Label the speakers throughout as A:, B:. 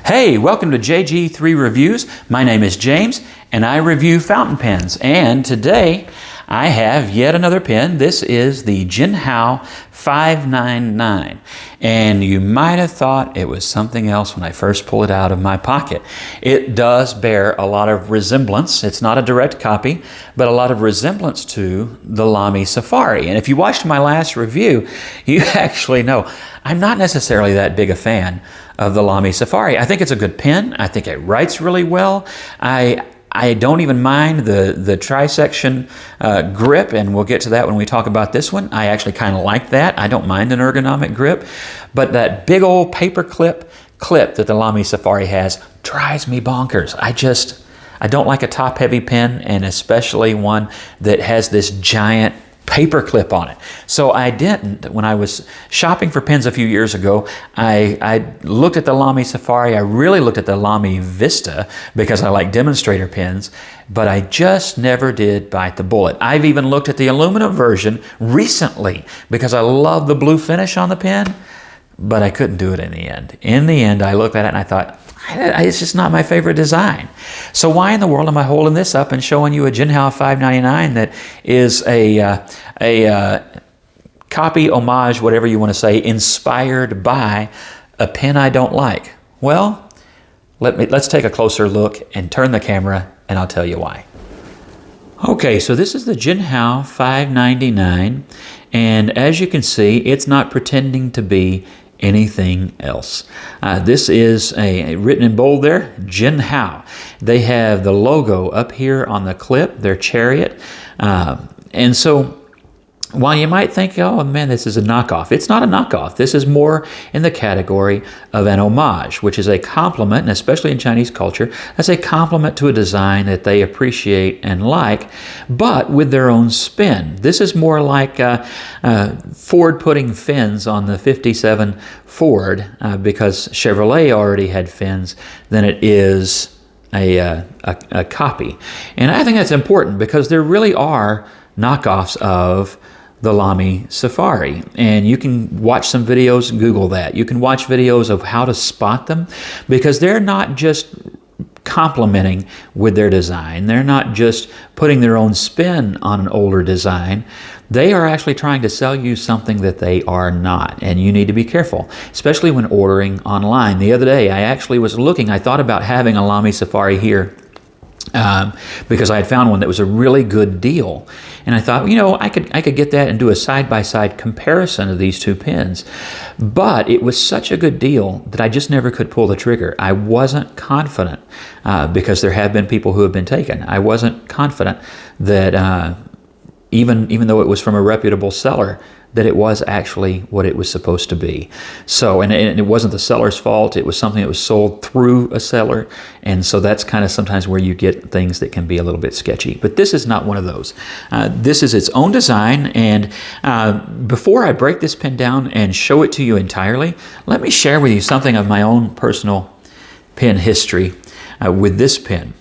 A: Hey, welcome to JG3 Reviews. My name is James, and I review fountain pens. And today, I have yet another pen. This is the Jinhao 599. And you might have thought it was something else when I first pulled it out of my pocket. It does bear a lot of resemblance. It's not a direct copy, but a lot of resemblance to the Lamy Safari. And if you watched my last review, you actually know I'm not necessarily that big a fan of the Lamy Safari. I think it's a good pen. I think it writes really well. I don't even mind the tri-section grip, and we'll get to that when we talk about this one. I actually kind of like that. I don't mind an ergonomic grip, but that big old paper clip that the Lamy Safari has drives me bonkers. I don't like a top-heavy pen, and especially one that has this giant paper clip on it. So I didn't. When I was shopping for pens a few years ago, I looked at the Lamy Safari. I really looked at the Lamy Vista because I like demonstrator pens, but I just never did bite the bullet. I've even looked at the aluminum version recently because I love the blue finish on the pen, but I couldn't do it in the end. In the end, I looked at it and I thought, it's just not my favorite design. So why in the world am I holding this up and showing you a Jinhao 599 that is a copy, homage, whatever you want to say, inspired by a pen I don't like? Well, let's take a closer look and turn the camera, and I'll tell you why. Okay, so this is the Jinhao 599, and as you can see, it's not pretending to be anything else. This is written in bold there, Jinhao. They have the logo up here on the clip, their chariot. And so while you might think, oh man, this is a knockoff, it's not a knockoff. This is more in the category of an homage, which is a compliment, and especially in Chinese culture, that's a compliment to a design that they appreciate and like, but with their own spin. This is more like Ford putting fins on the 57 Ford because Chevrolet already had fins, than it is a copy. And I think that's important because there really are knockoffs of the Lamy Safari, and you can watch some videos, Google that. You can watch videos of how to spot them because they're not just complimenting with their design. They're not just putting their own spin on an older design. They are actually trying to sell you something that they are not, and you need to be careful, especially when ordering online. The other day, I actually was looking, I thought about having a Lamy Safari here because I had found one that was a really good deal. And I thought, you know, I could get that and do a side-by-side comparison of these two pens. But it was such a good deal that I just never could pull the trigger. I wasn't confident because there have been people who have been taken. I wasn't confident that even though it was from a reputable seller, that it was actually what it was supposed to be. So, and it wasn't the seller's fault. It was something that was sold through a seller. And so that's kind of sometimes where you get things that can be a little bit sketchy. But this is not one of those. This is its own design. And before I break this pen down and show it to you entirely, let me share with you something of my own personal pen history with this pen.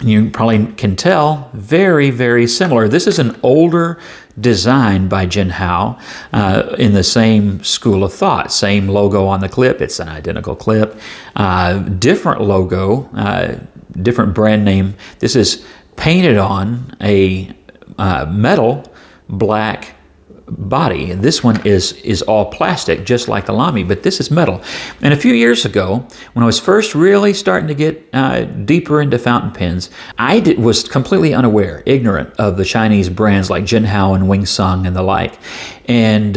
A: You probably can tell, very, very similar. This is an older design by Jinhao in the same school of thought. Same logo on the clip. It's an identical clip. Different logo, different brand name. This is painted on a metal black body. And this one is all plastic, just like the Lamy, but this is metal. And a few years ago, when I was first really starting to get deeper into fountain pens, I was completely unaware, ignorant of the Chinese brands like Jinhao and Wing Sung and the like. And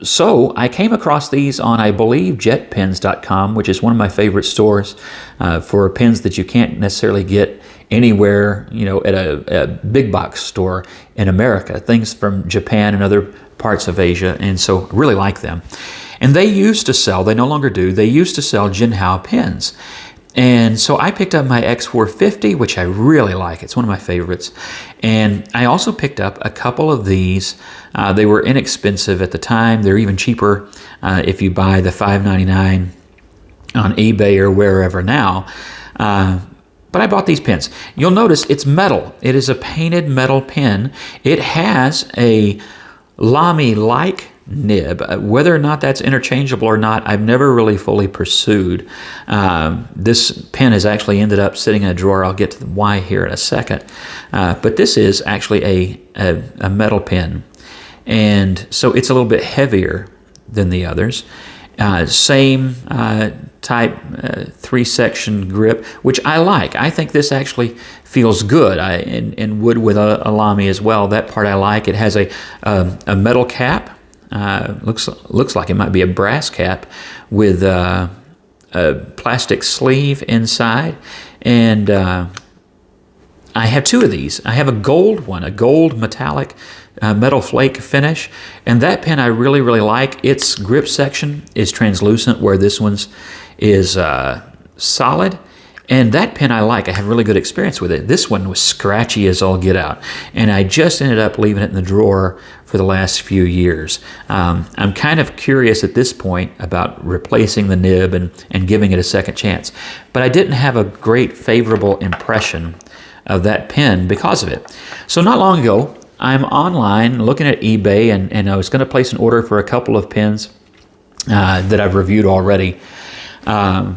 A: so I came across these on, I believe, jetpens.com, which is one of my favorite stores for pens that you can't necessarily get anywhere, you know, at a big box store in America, things from Japan and other parts of Asia, and so really like them. And they used to sell, they no longer do, they used to sell Jinhao pens. And so I picked up my X450, which I really like. It's one of my favorites. And I also picked up a couple of these. They were inexpensive at the time. They're even cheaper if you buy the $5.99 on eBay or wherever now. But I bought these pens. You'll notice it's metal. It is a painted metal pen. It has a Lamy-like nib. Whether or not that's interchangeable or not, I've never really fully pursued. This pen has actually ended up sitting in a drawer. I'll get to why here in a second. But this is actually a metal pen. And so it's a little bit heavier than the others. Same type 3-section grip, which I like. I think this actually feels good. And wood with a Lamy as well. That part I like. It has a metal cap. Looks like it might be a brass cap with a plastic sleeve inside. And I have two of these. I have a gold one, a gold metallic metal flake finish, and that pen I really, really like. Its grip section is translucent, where this one's is solid, and that pen I like. I have really good experience with it. This one was scratchy as all get out, and I just ended up leaving it in the drawer for the last few years. I'm kind of curious at this point about replacing the nib and giving it a second chance, but I didn't have a great favorable impression of that pen because of it. So not long ago, I'm online looking at eBay, and I was going to place an order for a couple of pens that I've reviewed already. And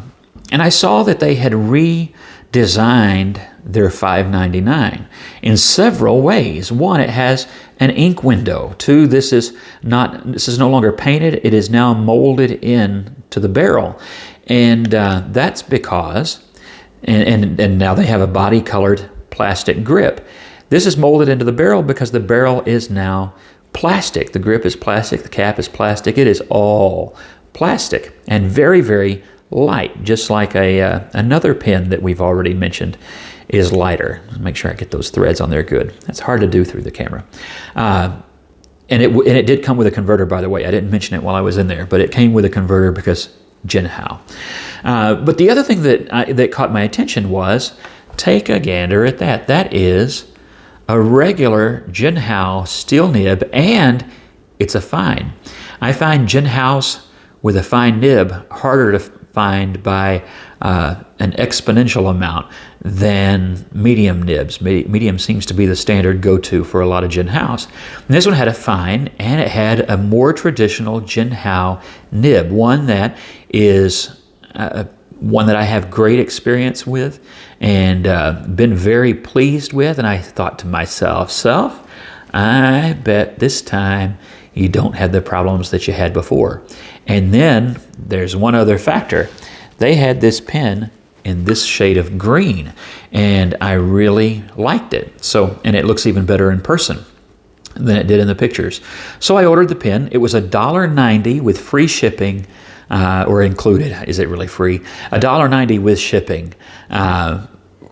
A: I saw that they had redesigned their 599 in several ways. One, it has an ink window. Two, this is no longer painted. It is now molded in to the barrel. And that's because, and now they have a body-colored plastic grip. This is molded into the barrel because the barrel is now plastic. The grip is plastic, the cap is plastic. It is all plastic and very, very light, just like another pen that we've already mentioned is lighter. Make sure I get those threads on there good. That's hard to do through the camera. And it did come with a converter, by the way. I didn't mention it while I was in there, but it came with a converter because Jinhao. But the other thing that caught my attention was, take a gander at that. That is a regular Jinhao steel nib, and it's a fine. I find Jinhaos with a fine nib harder to find by an exponential amount than medium nibs. Medium seems to be the standard go-to for a lot of Jinhaos. And this one had a fine, and it had a more traditional Jinhao nib, one that is one that I have great experience with and been very pleased with. And I thought to myself, I bet this time you don't have the problems that you had before. And then there's one other factor. They had this pen in this shade of green, and I really liked it. And it looks even better in person than it did in the pictures. So I ordered the pen. It was $1.90 with free shipping, or included. Is it really free? $1.90 with shipping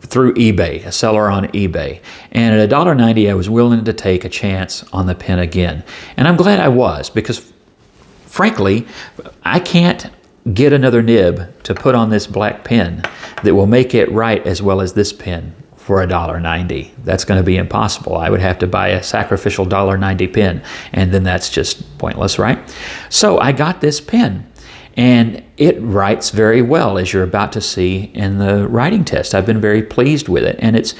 A: through eBay, a seller on eBay. And at $1.90, I was willing to take a chance on the pen again. And I'm glad I was, because frankly, I can't get another nib to put on this black pen that will make it write as well as this pen for $1.90. That's going to be impossible. I would have to buy a sacrificial $1.90 pen, and then that's just pointless, right? So I got this pen, and it writes very well, as you're about to see in the writing test. I've been very pleased with it, and it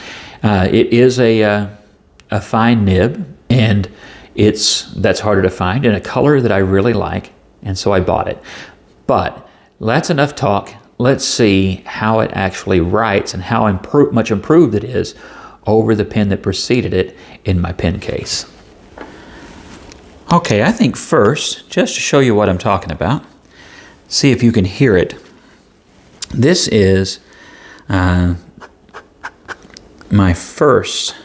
A: is a fine nib, and that's harder to find in a color that I really like, and so I bought it. But that's enough talk. Let's see how it actually writes and how much improved it is over the pen that preceded it in my pen case. Okay, I think first, just to show you what I'm talking about, see if you can hear it. This is my first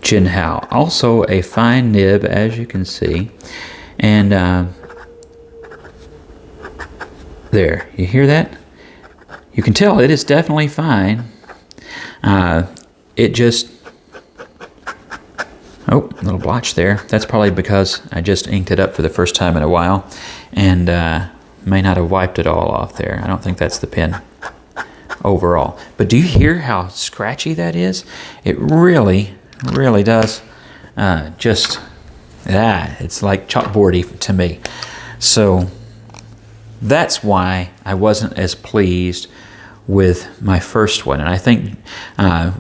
A: Jinhao. Also a fine nib, as you can see. And there, you hear that? You can tell it is definitely fine. It just, oh, a little blotch there. That's probably because I just inked it up for the first time in a while, and may not have wiped it all off there. I don't think that's the pen overall. But do you hear how scratchy that is? It really, really does. It's like chalkboardy to me. So that's why I wasn't as pleased with my first one. And I think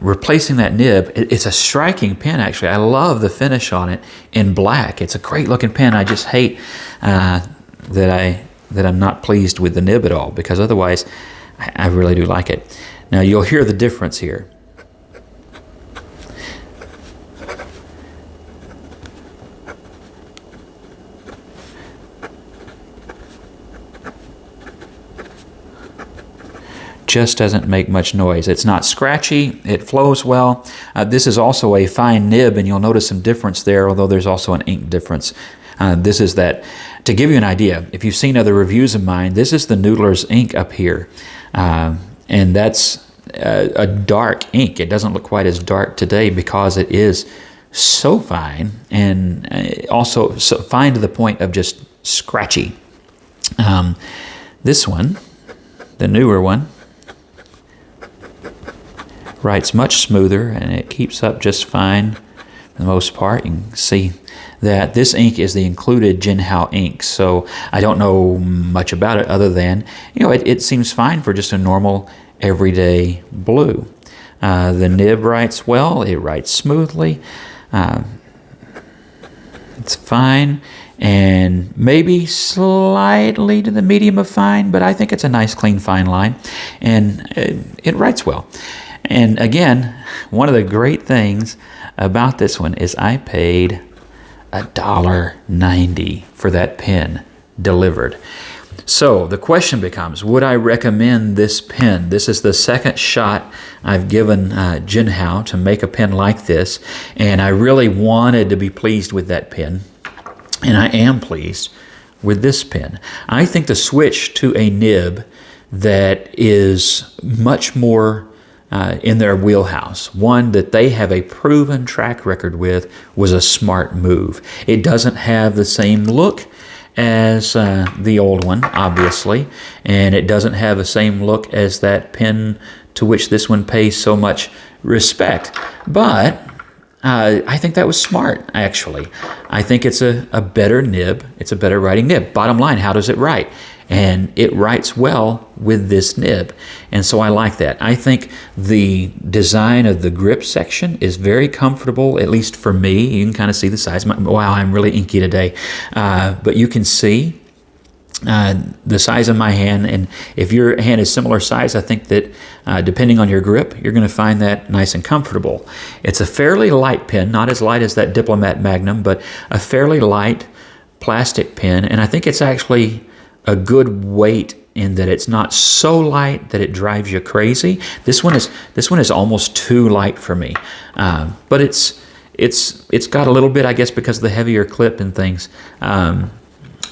A: replacing that nib, it's a striking pen actually. I love the finish on it in black. It's a great looking pen. I just hate that I'm not pleased with the nib at all, because otherwise I really do like it. Now you'll hear the difference here. Just doesn't make much noise. It's not scratchy. It flows well. This is also a fine nib, and you'll notice some difference there, although there's also an ink difference. This is that, to give you an idea, if you've seen other reviews of mine, this is the Noodler's ink up here. And that's a dark ink. It doesn't look quite as dark today because it is so fine, and also so fine to the point of just scratchy. This one, the newer one, writes much smoother, and it keeps up just fine for the most part. You can see that this ink is the included Jinhao ink, so I don't know much about it other than, it seems fine for just a normal everyday blue. The nib writes well. It writes smoothly. It's fine, and maybe slightly to the medium of fine, but I think it's a nice clean fine line, and it writes well. And again, one of the great things about this one is I paid $1.90 for that pen delivered. So the question becomes, would I recommend this pen? This is the second shot I've given Jinhao to make a pen like this, and I really wanted to be pleased with that pen, and I am pleased with this pen. I think the switch to a nib that is much more in their wheelhouse, one that they have a proven track record with, was a smart move. It doesn't have the same look as the old one, obviously, and it doesn't have the same look as that pen to which this one pays so much respect. But I think that was smart, actually. I think it's a better nib. It's a better writing nib. Bottom line, how does it write? And it writes well with this nib. And so I like that. I think the design of the grip section is very comfortable, at least for me. You can kind of see the size. Wow, I'm really inky today. But you can see the size of my hand. And if your hand is similar size, I think that depending on your grip, you're going to find that nice and comfortable. It's a fairly light pen, not as light as that Diplomat Magnum, but a fairly light plastic pen. And I think it's actually a good weight in that it's not so light that it drives you crazy. This one is almost too light for me, but it's got a little bit, I guess, because of the heavier clip and things.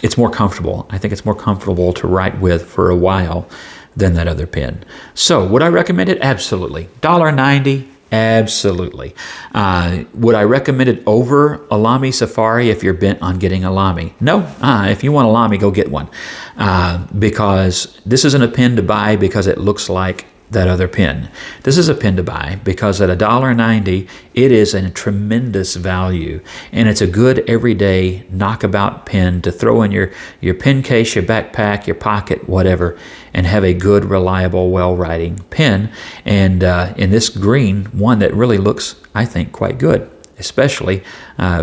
A: It's more comfortable. I think it's more comfortable to write with for a while than that other pen. So would I recommend it? Absolutely. $1.90. Absolutely. Would I recommend it over a Lamy Safari if you're bent on getting a Lamy? No. If you want a Lamy, go get one. Because this isn't a pen to buy because it looks like that other pen. This is a pen to buy because at $1.90, it is a tremendous value. And it's a good everyday knockabout pen to throw in your pen case, your backpack, your pocket, whatever, and have a good, reliable, well-writing pen. And in this green, one that really looks, I think, quite good, especially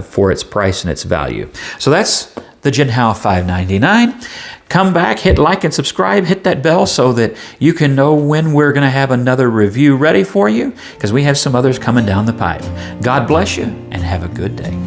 A: for its price and its value. So that's the Jinhao 599. Come back, hit like and subscribe, hit that bell so that you can know when we're going to have another review ready for you, because we have some others coming down the pipe. God bless you and have a good day.